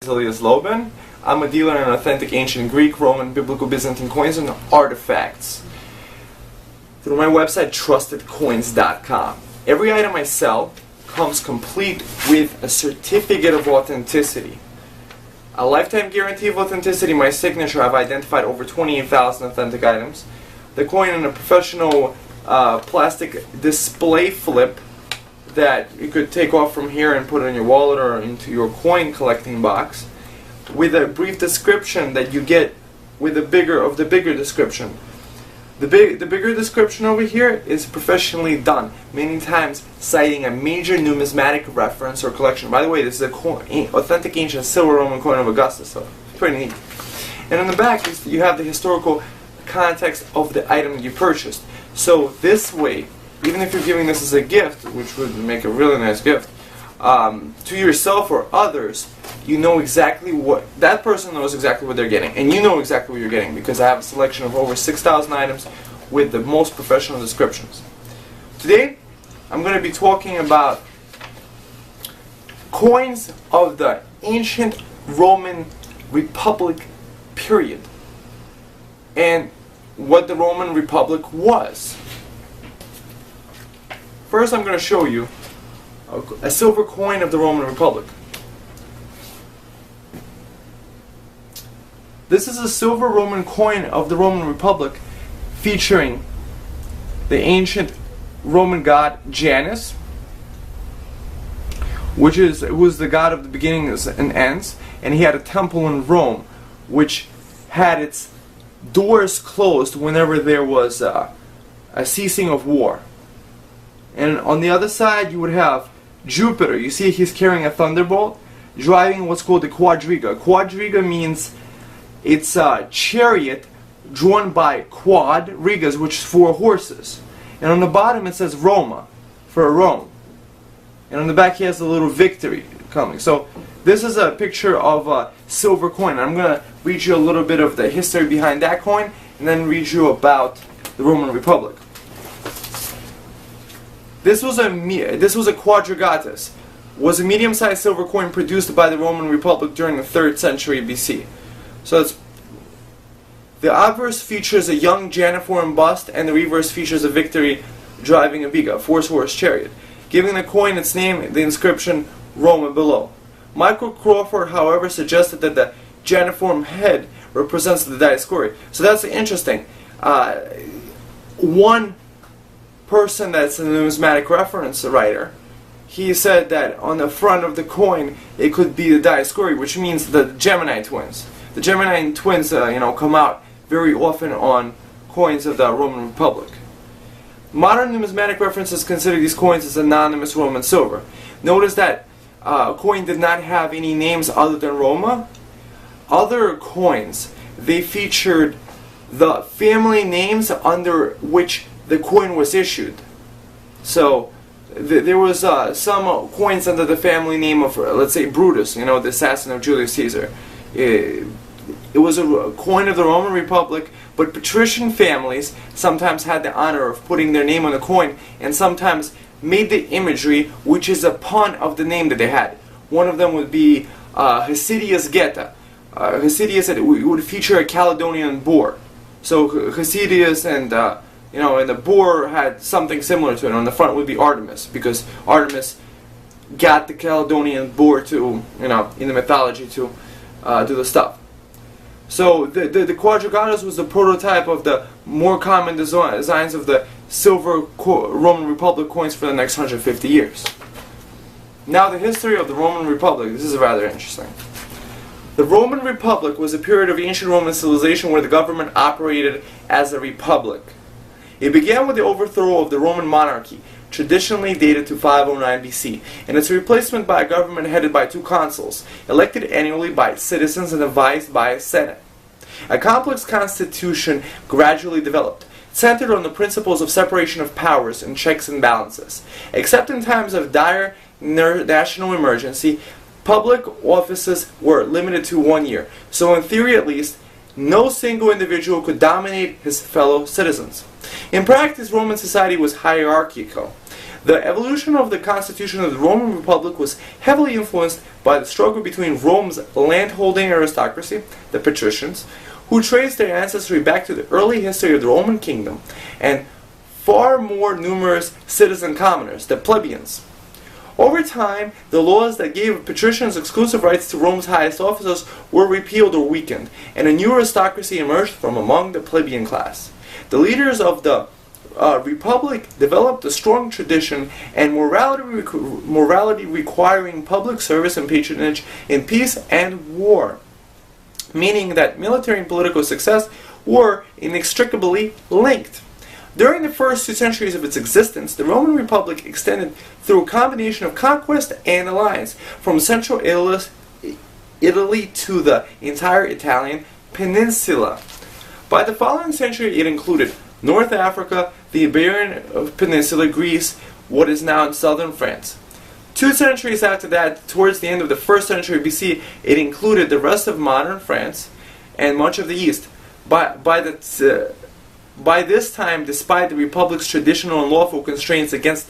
Elias Loban. I'm a dealer in authentic ancient Greek, Roman, Biblical, Byzantine coins and artifacts through my website trustedcoins.com. Every item I sell comes complete with a certificate of authenticity, a lifetime guarantee of authenticity, my signature. I've identified over 28,000 authentic items. The coin in a professional plastic display flip that you could take off from here and put it in your wallet or into your coin collecting box, with a brief description that you get with the bigger description. The bigger description over here is professionally done, many times citing a major numismatic reference or collection. By the way, this is a authentic ancient silver Roman coin of Augustus, so it's pretty neat. And on the back you have the historical context of the item you purchased. So this way, even if you're giving this as a gift, which would make a really nice gift, to yourself or others, you know exactly what, that person knows exactly what they're getting, and you know exactly what you're getting, because I have a selection of over 6,000 items with the most professional descriptions. Today, I'm going to be talking about coins of the ancient Roman Republic period, and what the Roman Republic was. First, I'm going to show you a silver coin of the Roman Republic. This is a silver Roman coin of the Roman Republic featuring the ancient Roman god Janus, who was the god of the beginnings and ends, and he had a temple in Rome which had its doors closed whenever there was a ceasing of war. And on the other side you would have Jupiter. You see he's carrying a thunderbolt, driving what's called a quadriga. Quadriga means it's a chariot drawn by quadrigas, which is 4 horses. And on the bottom it says Roma, for Rome. And on the back he has a little victory coming. So this is a picture of a silver coin. I'm going to read you a little bit of the history behind that coin, and then read you about the Roman Republic. This was a quadrigatus, was a medium-sized silver coin produced by the Roman Republic during the 3rd century BC. So the obverse features a young Janiform bust, and the reverse features a victory driving a biga, a 4-horse chariot, giving the coin its name, the inscription Roma below. Michael Crawford, however, suggested that the Janiform head represents the Dioscuri. So that's interesting. One person that's a numismatic reference writer, he said that on the front of the coin it could be the Dioscuri, which means the Gemini twins. The Gemini twins, come out very often on coins of the Roman Republic. Modern numismatic references consider these coins as anonymous Roman silver. Notice that coin did not have any names other than Roma. Other coins, they featured the family names under which the coin was issued. So there was some coins under the family name of, let's say, Brutus, the assassin of Julius Caesar. It was a coin of the Roman Republic, but patrician families sometimes had the honor of putting their name on the coin, and sometimes made the imagery, which is a pun of the name that they had. One of them would be Hasidius Geta. Hasidius would feature a Caledonian boar. So Hasidius and and the boar had something similar to it. On the front would be Artemis, because Artemis got the Caledonian boar to, in the mythology, to do the stuff. So the quadrigatus was the prototype of the more common designs of the silver Roman Republic coins for the next 150 years. Now the history of the Roman Republic. This is rather interesting. The Roman Republic was a period of ancient Roman civilization where the government operated as a republic. It began with the overthrow of the Roman monarchy, traditionally dated to 509 BC, and its replacement by a government headed by 2 consuls, elected annually by citizens and advised by a senate. A complex constitution gradually developed, centered on the principles of separation of powers and checks and balances. Except in times of dire national emergency, public offices were limited to 1 year, so in theory at least, no single individual could dominate his fellow citizens. In practice, Roman society was hierarchical. The evolution of the constitution of the Roman Republic was heavily influenced by the struggle between Rome's landholding aristocracy, the patricians, who traced their ancestry back to the early history of the Roman kingdom, and far more numerous citizen commoners, the plebeians. Over time, the laws that gave patricians exclusive rights to Rome's highest officers were repealed or weakened, and a new aristocracy emerged from among the plebeian class. The leaders of the Republic developed a strong tradition and morality requiring public service and patronage in peace and war, meaning that military and political success were inextricably linked. During the first 2 centuries of its existence, the Roman Republic extended through a combination of conquest and alliance from central Italy to the entire Italian peninsula. By the following century, it included North Africa, the Iberian Peninsula, Greece, what is now in southern France. 2 centuries after that, towards the end of the 1st century BC, it included the rest of modern France and much of the East. By this time, despite the Republic's traditional and lawful constraints against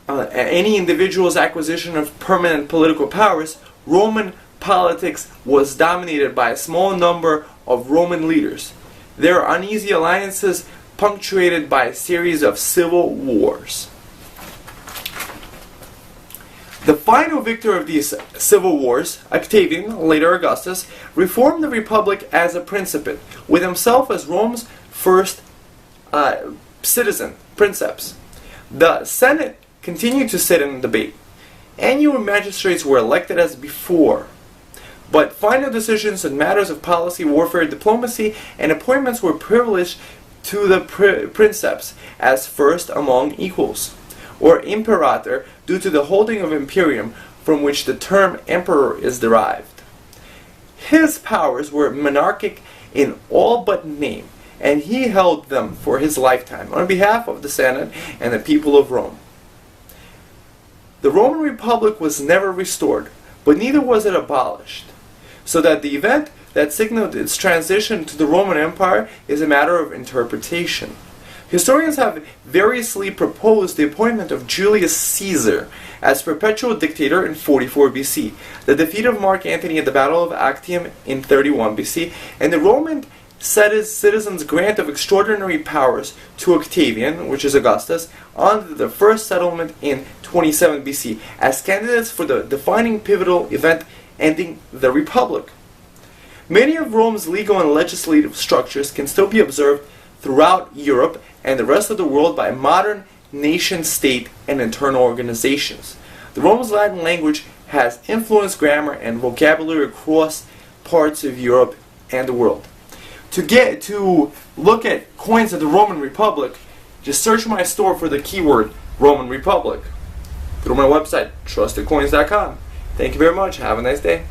any individual's acquisition of permanent political powers, Roman politics was dominated by a small number of Roman leaders. Their uneasy alliances punctuated by a series of civil wars. The final victor of these civil wars, Octavian, later Augustus, reformed the Republic as a principate, with himself as Rome's first citizen, princeps. The Senate continued to sit in debate. Annual magistrates were elected as before, but final decisions in matters of policy, warfare, diplomacy, and appointments were privileged to the princeps as first among equals, or imperator, due to the holding of imperium, from which the term emperor is derived. His powers were monarchic in all but name, and he held them for his lifetime on behalf of the Senate and the people of Rome. The Roman Republic was never restored, but neither was it abolished, so that the event that signaled its transition to the Roman Empire is a matter of interpretation. Historians have variously proposed the appointment of Julius Caesar as perpetual dictator in 44 BC, the defeat of Mark Antony at the Battle of Actium in 31 BC, and the Roman citizens' grant of extraordinary powers to Octavian, which is Augustus, on the first settlement in 27 BC, as candidates for the defining pivotal event ending the Republic. Many of Rome's legal and legislative structures can still be observed throughout Europe and the rest of the world by modern nation-state and internal organizations. The Roman Latin language has influenced grammar and vocabulary across parts of Europe and the world. To look at coins of the Roman Republic, just search my store for the keyword Roman Republic. Go to my website, trustedcoins.com. Thank you very much. Have a nice day.